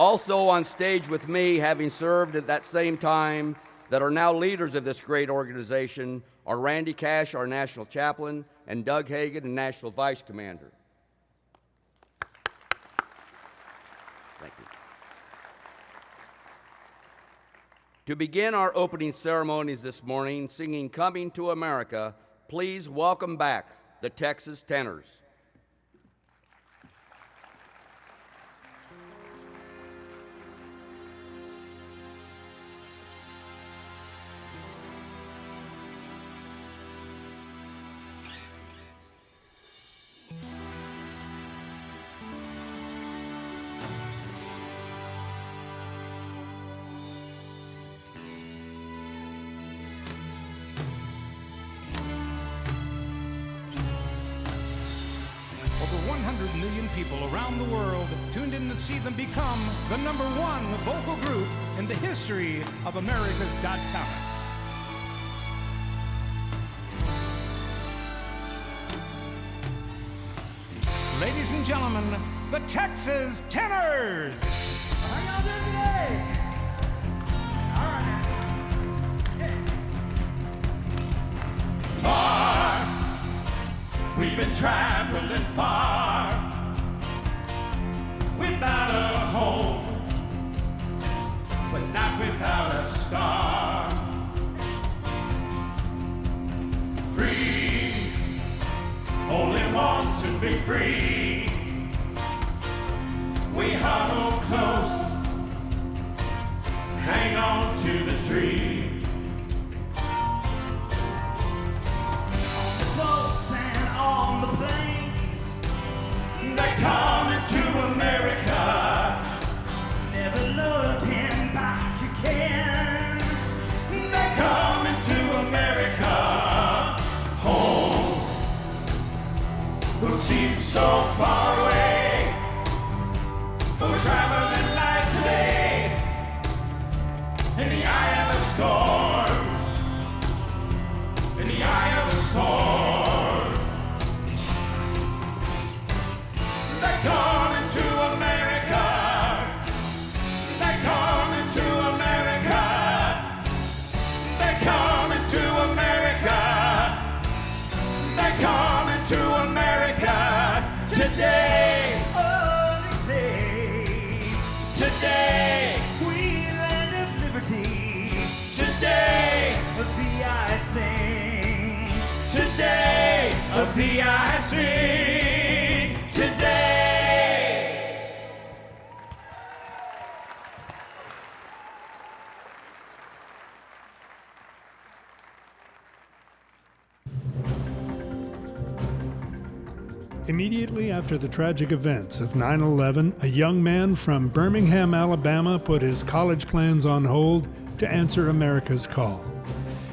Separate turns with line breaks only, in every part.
Also on stage with me, having served at that same time, that are now leaders of this great organization, are Randy Cash, our National Chaplain, and Doug Hagan, the National Vice Commander. Thank you. To begin our opening ceremonies this morning, singing Coming to America, please welcome back the Texas Tenors.
Over 100 million people around the world tuned in to see them become the #1 vocal group in the history of America's Got Talent. Ladies and gentlemen, the Texas Tenors!
How y'all doing today? All right.
Far, we've been traveling far, without a home, but not without a star. Free, only want to be free. We huddle close, hang on to the tree.
On the boats and on the planes,
They're coming to America.
never looking back again.
They're coming to America. Home will seem so far away, but we're traveling light today in the eye of the storm. In the eye of the storm. They're coming to America. They're coming to America. They're coming to America. They're coming to America today.
Oh, they say,
Today.
sweet land of liberty,
Today.
of the I sing.
Today. Of the I sing. Today.
Immediately after the tragic events of 9/11, a young man from Birmingham, Alabama put his college plans on hold to answer America's call.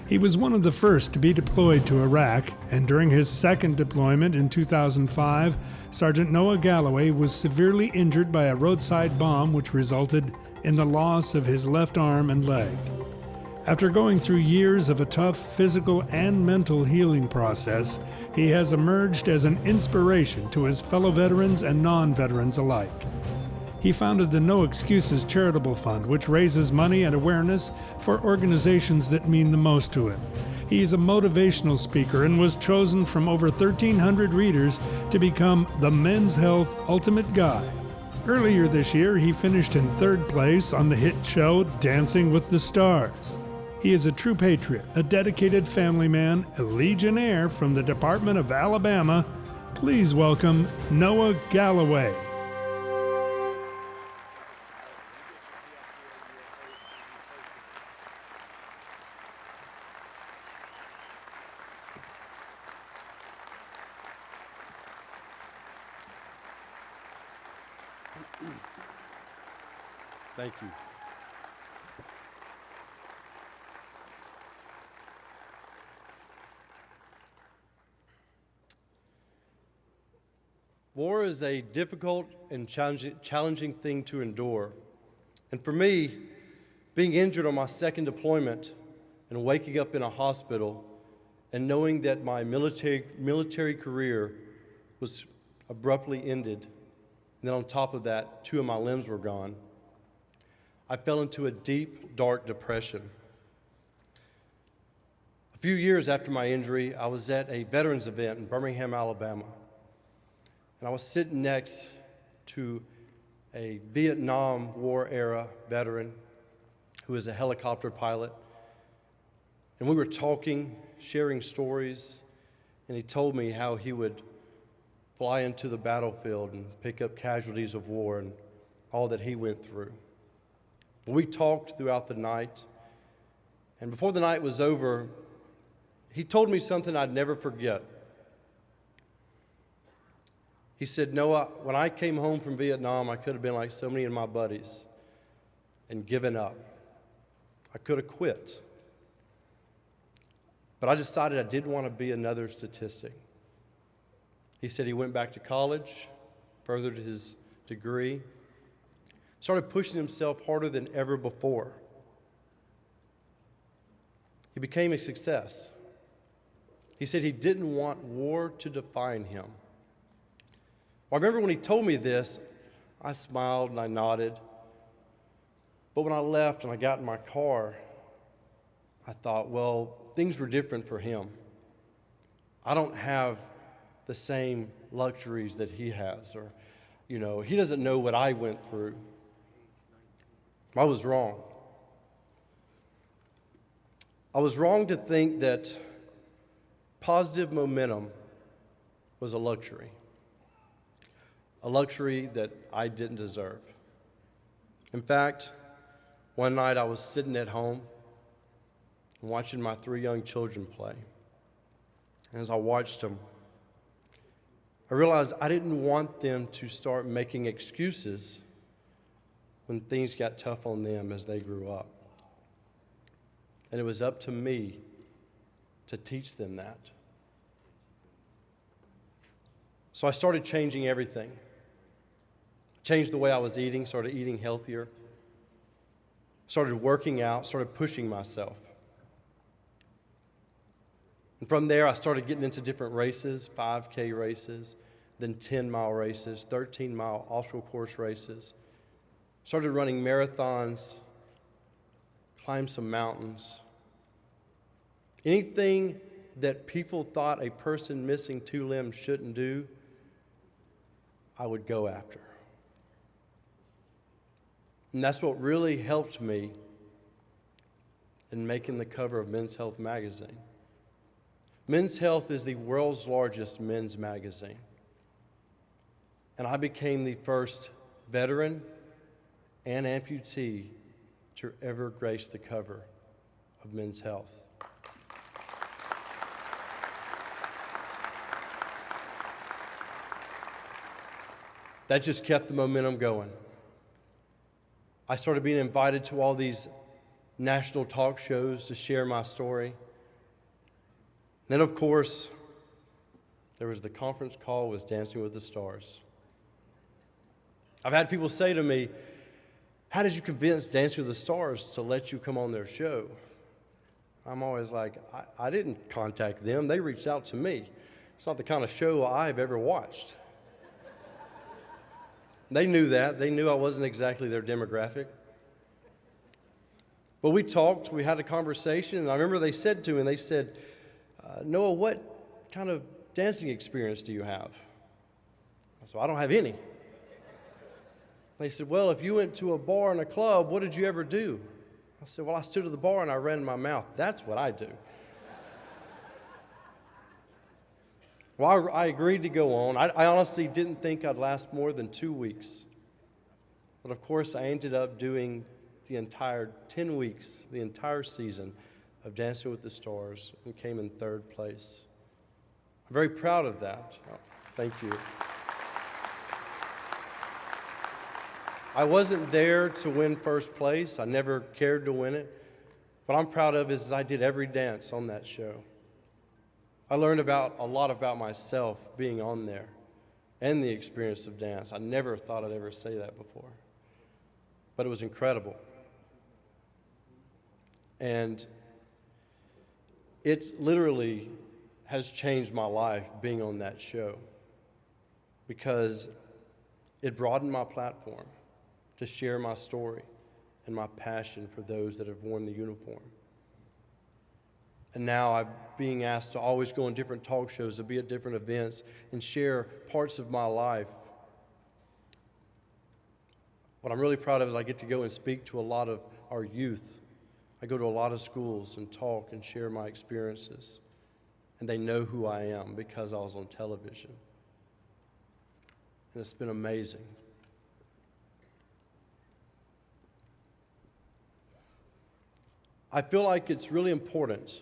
He was one of the first to be deployed to Iraq, and during his second deployment in 2005, Sergeant Noah Galloway was severely injured by a roadside bomb which resulted in the loss of his left arm and leg. After going through years of a tough physical and mental healing process, he has emerged as an inspiration to his fellow veterans and non-veterans alike. He founded the No Excuses Charitable Fund, which raises money and awareness for organizations that mean the most to him. He is a motivational speaker and was chosen from over 1,300 readers to become the Men's Health Ultimate Guide. Earlier this year, he finished in third place on the hit show Dancing with the Stars. He is a true patriot, a dedicated family man, a Legionnaire from the Department of Alabama. Please welcome Noah Galloway.
Thank you. War is a difficult and challenging thing to endure. And for me, being injured on my second deployment and waking up in a hospital and knowing that my military career was abruptly ended, and then on top of that, 2 of my limbs were gone, I fell into a deep, dark depression. A few years after my injury, I was at a veterans event in Birmingham, Alabama. And I was sitting next to a Vietnam War era veteran who is a helicopter pilot. And we were talking, sharing stories, and he told me how he would fly into the battlefield and pick up casualties of war and all that he went through. We talked throughout the night, and before the night was over, he told me something I'd never forget. He said, "Noah, when I came home from Vietnam, I could have been like so many of my buddies and given up. I could have quit. But I decided I didn't want to be another statistic." He said he went back to college, furthered his degree, started pushing himself harder than ever before. He became a success. He said he didn't want war to define him. Well, I remember when he told me this, I smiled and I nodded. But when I left and I got in my car, I thought, well, things were different for him. I don't have the same luxuries that he has, or, he doesn't know what I went through. I was wrong. I was wrong to think that positive momentum was a luxury that I didn't deserve. In fact, one night I was sitting at home and watching my 3 young children play. And as I watched them, I realized I didn't want them to start making excuses when things got tough on them as they grew up. And it was up to me to teach them that. So I started changing everything. Changed the way I was eating, started eating healthier, started working out, started pushing myself. And from there, I started getting into different races, 5K races, then 10-mile races, 13-mile obstacle course races. Started running marathons, climbed some mountains. Anything that people thought a person missing 2 limbs shouldn't do, I would go after. And that's what really helped me in making the cover of Men's Health magazine. Men's Health is the world's largest men's magazine. And I became the first veteran and amputee to ever grace the cover of Men's Health. That just kept the momentum going. I started being invited to all these national talk shows to share my story. Then, of course, there was the conference call with Dancing with the Stars. I've had people say to me, "How did you convince Dancing with the Stars to let you come on their show?" I'm always like, I didn't contact them. They reached out to me. It's not the kind of show I've ever watched. They knew that. They knew I wasn't exactly their demographic. But we talked. We had a conversation. And I remember they said to me, "Noah, what kind of dancing experience do you have?" I said, "I don't have any." They said, "Well, if you went to a bar and a club, what did you ever do?" I said, "Well, I stood at the bar and I ran my mouth. That's what I do." Well, I agreed to go on. I honestly didn't think I'd last more than 2 weeks. But of course, I ended up doing the entire 10 weeks, the entire season of Dancing with the Stars, and came in 3rd place. I'm very proud of that. Oh, thank you. I wasn't there to win 1st place. I never cared to win it. What I'm proud of is I did every dance on that show. I learned a lot about myself being on there and the experience of dance. I never thought I'd ever say that before. But it was incredible. And it literally has changed my life being on that show, because it broadened my platform to share my story and my passion for those that have worn the uniform. And now I'm being asked to always go on different talk shows, to be at different events, and share parts of my life. What I'm really proud of is I get to go and speak to a lot of our youth. I go to a lot of schools and talk and share my experiences. And they know who I am because I was on television. And it's been amazing. I feel like it's really important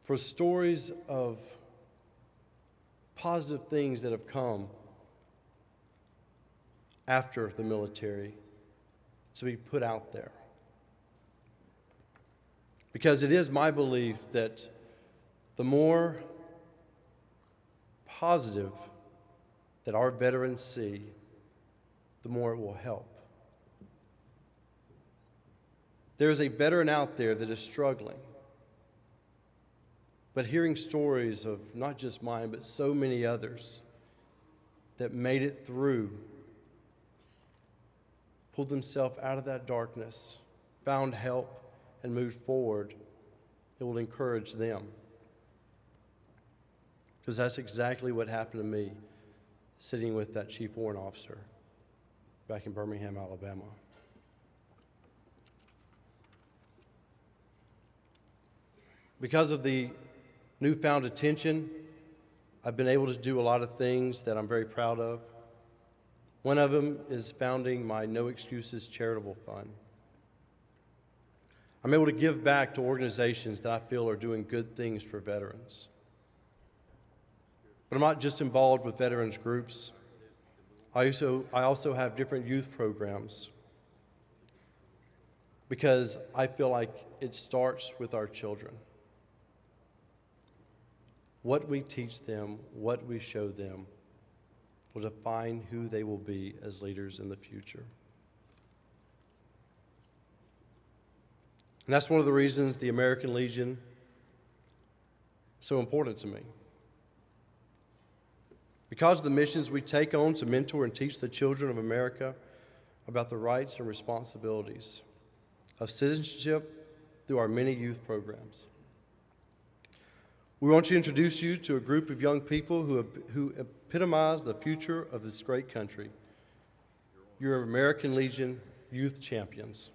for stories of positive things that have come after the military to be put out there. Because it is my belief that the more positive that our veterans see, the more it will help. There is a veteran out there that is struggling. But hearing stories of not just mine, but so many others that made it through, pulled themselves out of that darkness, found help, and moved forward, it will encourage them. Because that's exactly what happened to me sitting with that chief warrant officer back in Birmingham, Alabama. Because of the newfound attention, I've been able to do a lot of things that I'm very proud of. One of them is founding my No Excuses Charitable Fund. I'm able to give back to organizations that I feel are doing good things for veterans. But I'm not just involved with veterans groups. I also have different youth programs because I feel like it starts with our children. What we teach them, what we show them, will define who they will be as leaders in the future. And that's one of the reasons the American Legion is so important to me. Because of the missions we take on to mentor and teach the children of America about the rights and responsibilities of citizenship through our many youth programs. We want to introduce you to a group of young people who epitomize the future of this great country. You're American Legion Youth Champions.